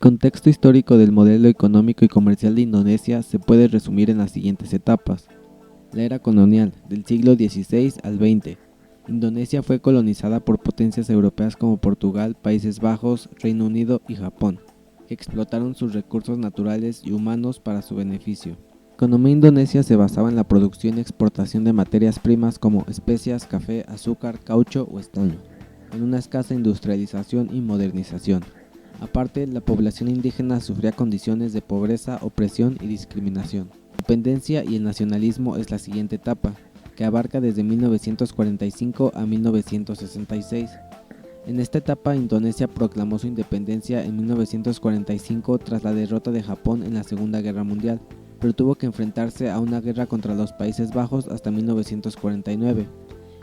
contexto histórico del modelo económico y comercial de Indonesia se puede resumir en las siguientes etapas. La era colonial, del siglo XVI al XX. Indonesia fue colonizada por potencias europeas como Portugal, Países Bajos, Reino Unido y Japón, que explotaron sus recursos naturales y humanos para su beneficio. La economía indonesia se basaba en la producción y exportación de materias primas como especias, café, azúcar, caucho o estaño, con una escasa industrialización y modernización. Aparte, la población indígena sufría condiciones de pobreza, opresión y discriminación. La independencia y el nacionalismo es la siguiente etapa, que abarca desde 1945 a 1966. En esta etapa, Indonesia proclamó su independencia en 1945 tras la derrota de Japón en la Segunda Guerra Mundial, pero tuvo que enfrentarse a una guerra contra los Países Bajos hasta 1949.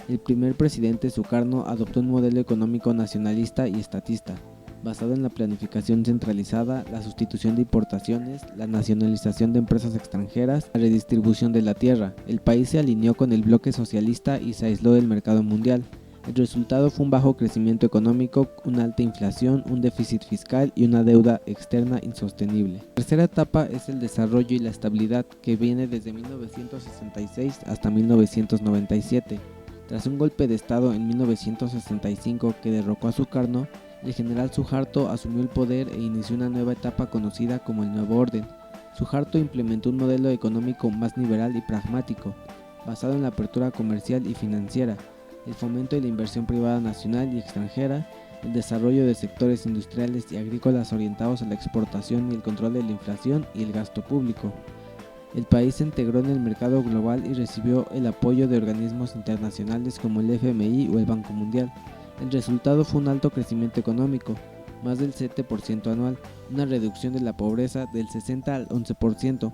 El primer presidente Sukarno adoptó un modelo económico nacionalista y estatista, basado en la planificación centralizada, la sustitución de importaciones, la nacionalización de empresas extranjeras, la redistribución de la tierra. El país se alineó con el bloque socialista y se aisló del mercado mundial. El resultado fue un bajo crecimiento económico, una alta inflación, un déficit fiscal y una deuda externa insostenible. La tercera etapa es el desarrollo y la estabilidad, que viene desde 1966 hasta 1997. Tras un golpe de estado en 1965 que derrocó a Sukarno, el general Suharto asumió el poder e inició una nueva etapa conocida como el Nuevo Orden. Suharto implementó un modelo económico más liberal y pragmático, basado en la apertura comercial y financiera, el fomento de la inversión privada nacional y extranjera, el desarrollo de sectores industriales y agrícolas orientados a la exportación y el control de la inflación y el gasto público. El país se integró en el mercado global y recibió el apoyo de organismos internacionales como el FMI o el Banco Mundial. El resultado fue un alto crecimiento económico, más del 7% anual, una reducción de la pobreza del 60 al 11%,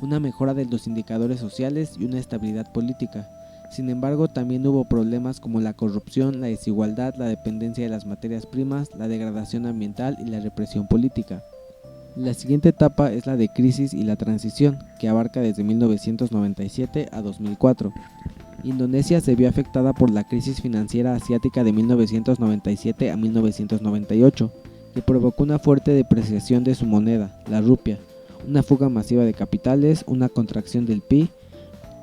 una mejora de los indicadores sociales y una estabilidad política. Sin embargo, también hubo problemas como la corrupción, la desigualdad, la dependencia de las materias primas, la degradación ambiental y la represión política. La siguiente etapa es la de crisis y la transición, que abarca desde 1997 a 2004. Indonesia se vio afectada por la crisis financiera asiática de 1997 a 1998, que provocó una fuerte depreciación de su moneda, la rupia, una fuga masiva de capitales, una contracción del PIB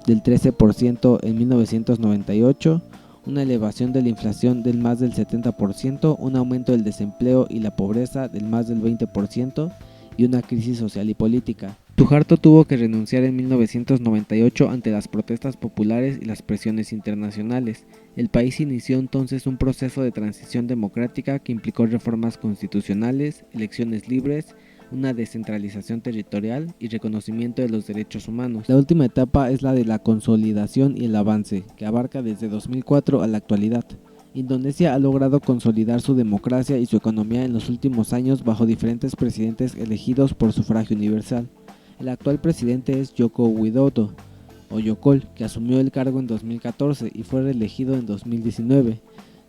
del 13% en 1998, una elevación de la inflación del más del 70%, un aumento del desempleo y la pobreza del más del 20% y una crisis social y política. Suharto tuvo que renunciar en 1998 ante las protestas populares y las presiones internacionales. El país inició entonces un proceso de transición democrática que implicó reformas constitucionales, elecciones libres, una descentralización territorial y reconocimiento de los derechos humanos. La última etapa es la de la consolidación y el avance, que abarca desde 2004 a la actualidad. Indonesia ha logrado consolidar su democracia y su economía en los últimos años bajo diferentes presidentes elegidos por sufragio universal. El actual presidente es Joko Widodo, o Yokol, que asumió el cargo en 2014 y fue reelegido en 2019.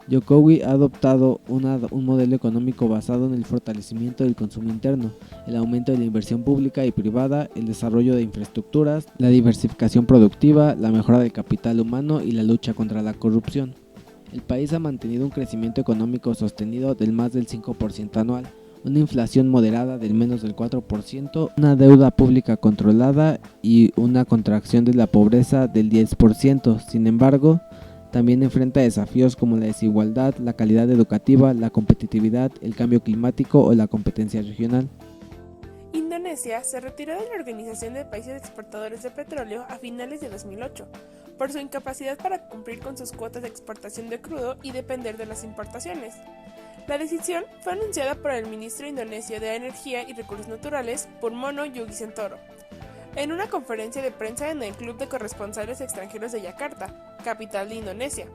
Jokowi ha adoptado un modelo económico basado en el fortalecimiento del consumo interno, el aumento de la inversión pública y privada, el desarrollo de infraestructuras, la diversificación productiva, la mejora del capital humano y la lucha contra la corrupción. El país ha mantenido un crecimiento económico sostenido del más del 5% anual, una inflación moderada del menos del 4%, una deuda pública controlada y una contracción de la pobreza del 10%. Sin embargo, también enfrenta desafíos como la desigualdad, la calidad educativa, la competitividad, el cambio climático o la competencia regional. Indonesia se retiró de la Organización de Países Exportadores de Petróleo a finales de 2008, por su incapacidad para cumplir con sus cuotas de exportación de crudo y depender de las importaciones. La decisión fue anunciada por el ministro indonesio de Energía y Recursos Naturales, Purmono Yugisiantoro, en una conferencia de prensa en el Club de Corresponsales Extranjeros de Yakarta, capital de Indonesia.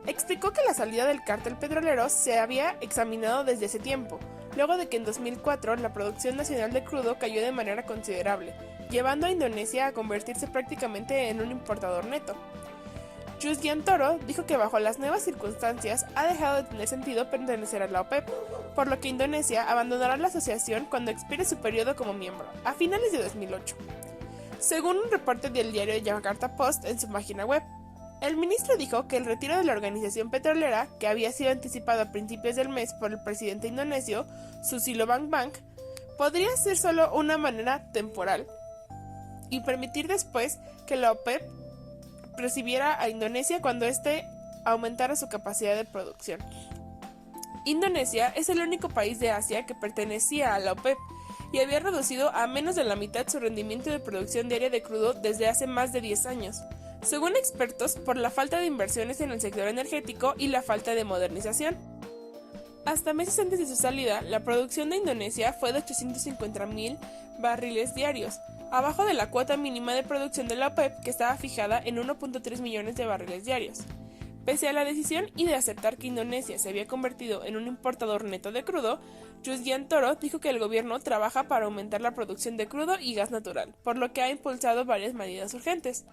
Explicó que la salida del cártel petrolero se había examinado desde ese tiempo, luego de que en 2004 la producción nacional de crudo cayó de manera considerable, llevando a Indonesia a convertirse prácticamente en un importador neto. Yugisiantoro dijo que bajo las nuevas circunstancias ha dejado de tener sentido pertenecer a la OPEP, por lo que Indonesia abandonará la asociación cuando expire su periodo como miembro, a finales de 2008. Según un reporte del diario Jakarta Post en su página web, el ministro dijo que el retiro de la organización petrolera, que había sido anticipado a principios del mes por el presidente indonesio, Susilo Bambang, podría ser solo una manera temporal y permitir después que la OPEP recibiera a Indonesia cuando éste aumentara su capacidad de producción. Indonesia es el único país de Asia que pertenecía a la OPEP y había reducido a menos de la mitad su rendimiento de producción diaria de crudo desde hace más de 10 años, según expertos, por la falta de inversiones en el sector energético y la falta de modernización. Hasta meses antes de su salida, la producción de Indonesia fue de 850,000 barriles diarios, abajo de la cuota mínima de producción de la OPEP, que estaba fijada en 1.3 millones de barriles diarios. Pese a la decisión y de aceptar que Indonesia se había convertido en un importador neto de crudo, Rusdiantoro dijo que el gobierno trabaja para aumentar la producción de crudo y gas natural, por lo que ha impulsado varias medidas urgentes.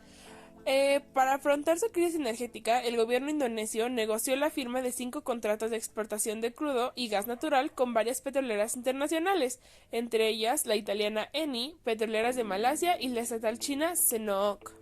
Para afrontar su crisis energética, el gobierno indonesio negoció la firma de 5 contratos de exportación de crudo y gas natural con varias petroleras internacionales, entre ellas la italiana Eni, petroleras de Malasia y la estatal china CNOOC.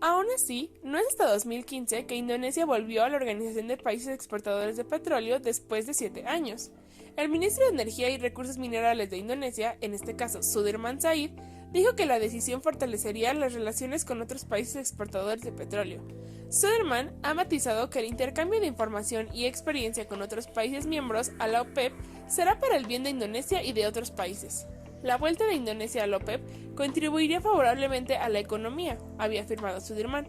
Aún así, no es hasta 2015 que Indonesia volvió a la Organización de Países Exportadores de Petróleo después de 7 años. El ministro de Energía y Recursos Minerales de Indonesia, en este caso Sudirman Said, dijo que la decisión fortalecería las relaciones con otros países exportadores de petróleo. Sudirman ha matizado que el intercambio de información y experiencia con otros países miembros a la OPEP será para el bien de Indonesia y de otros países. La vuelta de Indonesia a la OPEP contribuiría favorablemente a la economía, había afirmado Sudirman.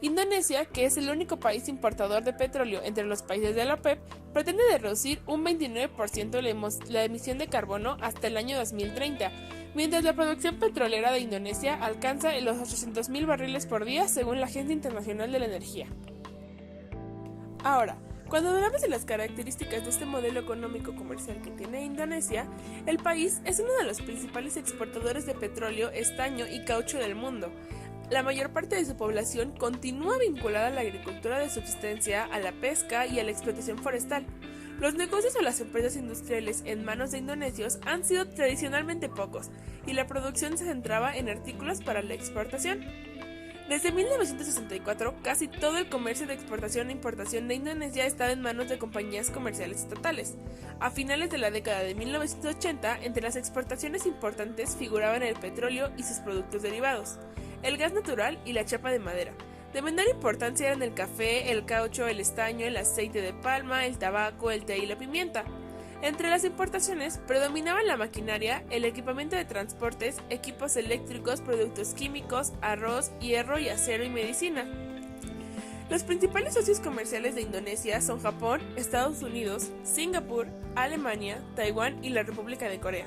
Indonesia, que es el único país importador de petróleo entre los países de la OPEP, pretende reducir un 29% la emisión de carbono hasta el año 2030, mientras la producción petrolera de Indonesia alcanza los 800,000 barriles por día según la Agencia Internacional de la Energía. Ahora, cuando hablamos de las características de este modelo económico comercial que tiene Indonesia, el país es uno de los principales exportadores de petróleo, estaño y caucho del mundo. La mayor parte de su población continúa vinculada a la agricultura de subsistencia, a la pesca y a la explotación forestal. Los negocios o las empresas industriales en manos de indonesios han sido tradicionalmente pocos, y la producción se centraba en artículos para la exportación. Desde 1964, casi todo el comercio de exportación e importación de Indonesia estaba en manos de compañías comerciales estatales. A finales de la década de 1980, entre las exportaciones importantes figuraban el petróleo y sus productos derivados, el gas natural y la chapa de madera. De menor importancia eran el café, el caucho, el estaño, el aceite de palma, el tabaco, el té y la pimienta. Entre las importaciones predominaban la maquinaria, el equipamiento de transportes, equipos eléctricos, productos químicos, arroz, hierro y acero y medicina. Los principales socios comerciales de Indonesia son Japón, Estados Unidos, Singapur, Alemania, Taiwán y la República de Corea.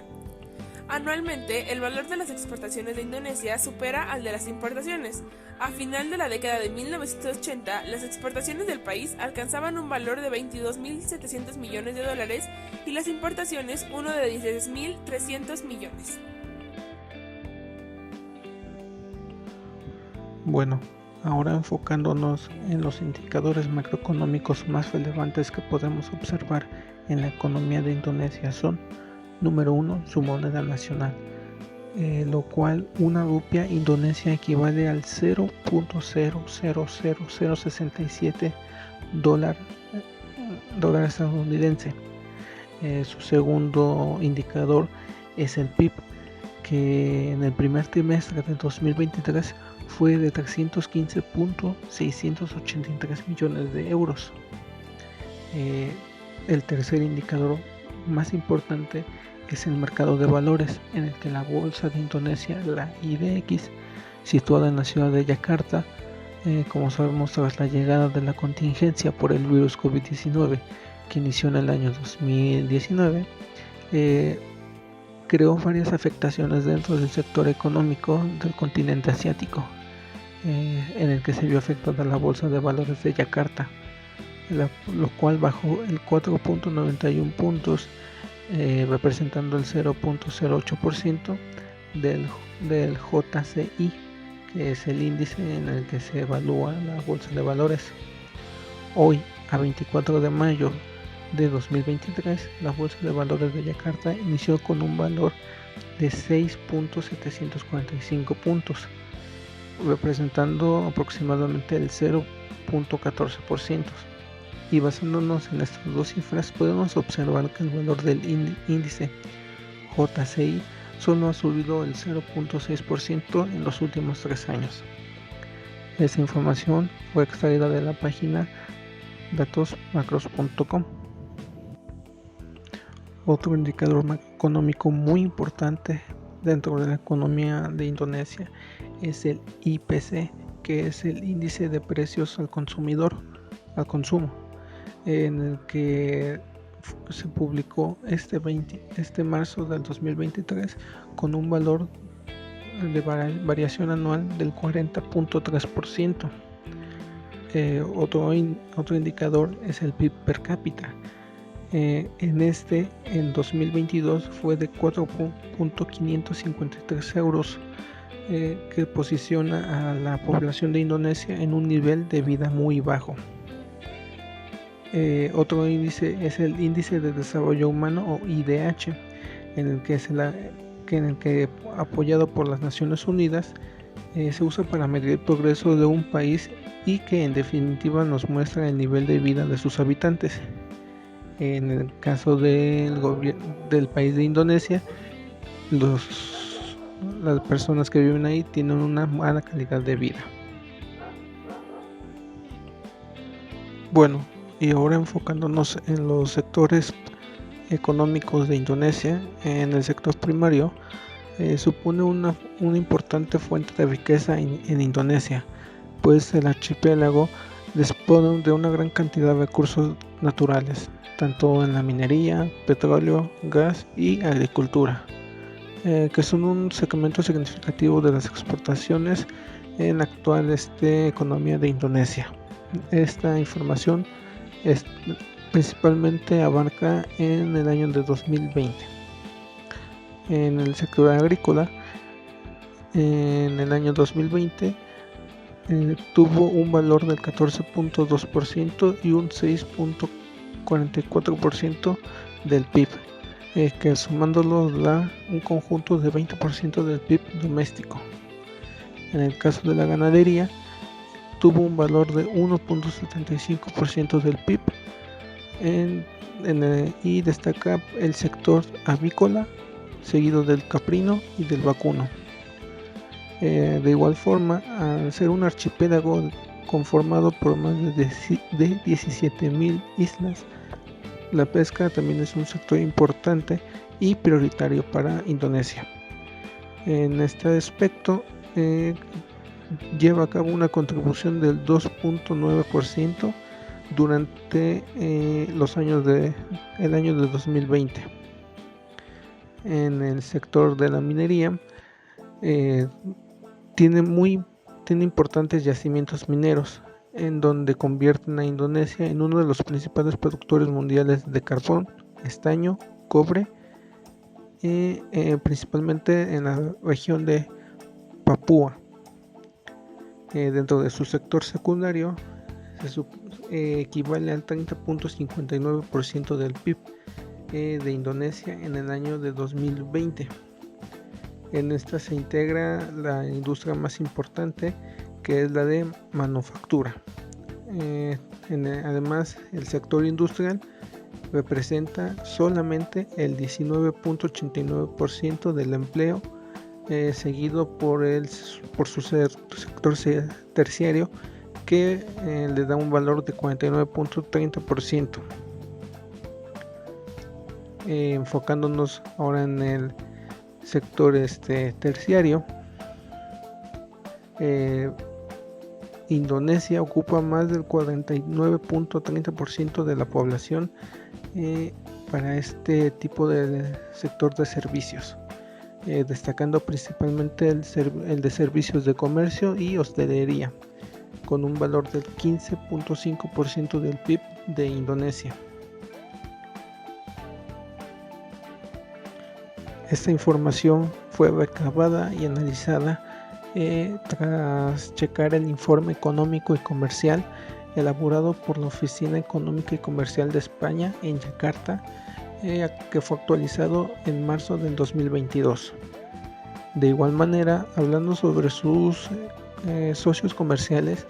Anualmente, el valor de las exportaciones de Indonesia supera al de las importaciones. A final de la década de 1980, las exportaciones del país alcanzaban un valor de 22.700 millones de dólares y las importaciones uno de 16.300 millones. Bueno, ahora enfocándonos en los indicadores macroeconómicos más relevantes que podemos observar en la economía de Indonesia son: número 1, su moneda nacional, lo cual una rupia indonesia equivale al 0.000067 dólar estadounidense. Su segundo indicador es el PIB, que en el primer trimestre de 2023 fue de 315.683 millones de euros. El tercer indicador más importante es el mercado de valores, en el que la bolsa de Indonesia, la IDX, situada en la ciudad de Yakarta, como sabemos, tras la llegada de la contingencia por el virus COVID-19 que inició en el año 2019, creó varias afectaciones dentro del sector económico del continente asiático, en el que se vio afectada la bolsa de valores de Yakarta, lo cual bajó el 4.91 puntos, representando el 0.08% del JCI, que es el índice en el que se evalúa la bolsa de valores. Hoy, a 24 de mayo de 2023, la bolsa de valores de Yakarta inició con un valor de 6.745 puntos, representando aproximadamente el 0.14%. Y basándonos en estas dos cifras, podemos observar que el valor del índice JCI solo ha subido el 0.6% en los últimos 3 años. Esa información fue extraída de la página datosmacros.com. Otro indicador macroeconómico muy importante dentro de la economía de Indonesia es el IPC, que es el índice de precios al consumo, en el que se publicó este marzo del 2023 con un valor de variación anual del 40.3%. Otro indicador es el PIB per cápita. En 2022 fue de 4.553 euros, que posiciona a la población de Indonesia en un nivel de vida muy bajo. Otro índice es el Índice de Desarrollo Humano o IDH, en el que apoyado por las Naciones Unidas se usa para medir el progreso de un país y que en definitiva nos muestra el nivel de vida de sus habitantes. En el caso del país de Indonesia, las personas que viven ahí tienen una mala calidad de vida. Bueno, y ahora enfocándonos en los sectores económicos de Indonesia, en el sector primario supone una importante fuente de riqueza en Indonesia, pues el archipiélago dispone de una gran cantidad de recursos naturales, tanto en la minería, petróleo, gas y agricultura, que son un segmento significativo de las exportaciones en la actual economía de Indonesia. Esta información principalmente abarca en el año de 2020. En el sector agrícola, en el año 2020 tuvo un valor del 14.2% y un 6.44% del PIB, que sumándolo da un conjunto de 20% del PIB doméstico. En el caso de la ganadería, tuvo un valor de 1.75% del PIB, y destaca el sector avícola, seguido del caprino y del vacuno. De igual forma, al ser un archipiélago conformado por más de 17.000 islas, la pesca también es un sector importante y prioritario para Indonesia. En este aspecto, lleva a cabo una contribución del 2.9% durante el año de 2020. En el sector de la minería, tiene importantes yacimientos mineros, en donde convierten a Indonesia en uno de los principales productores mundiales de carbón, estaño, cobre, principalmente en la región de Papúa. Dentro de su sector secundario, equivale al 30.59% del PIB de Indonesia en el año de 2020. En esta se integra la industria más importante, que es la de manufactura. Además, el sector industrial representa solamente el 19.89% del empleo, seguido por su sector terciario, que le da un valor de 49.30%. Enfocándonos ahora en el sector terciario, Indonesia ocupa más del 49.30% de la población para este tipo de sector de servicios, destacando principalmente el de servicios de comercio y hostelería, con un valor del 15.5% del PIB de Indonesia. Esta información fue recabada y analizada tras checar el informe económico y comercial elaborado por la Oficina Económica y Comercial de España en Yakarta, que fue actualizado en marzo del 2022. De igual manera, hablando sobre sus socios comerciales,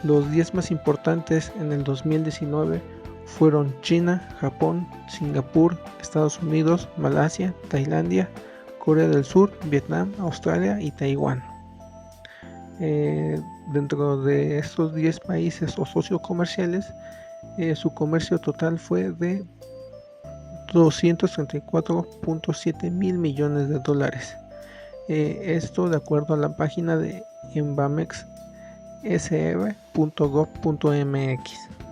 los 10 más importantes en el 2019 fueron China, Japón, Singapur, Estados Unidos, Malasia, Tailandia, Corea del Sur, Vietnam, Australia y Taiwán. Dentro de estos 10 países o socios comerciales, su comercio total fue de 234.7 mil millones de dólares. Esto de acuerdo a la página de embamexsr.gov.mx.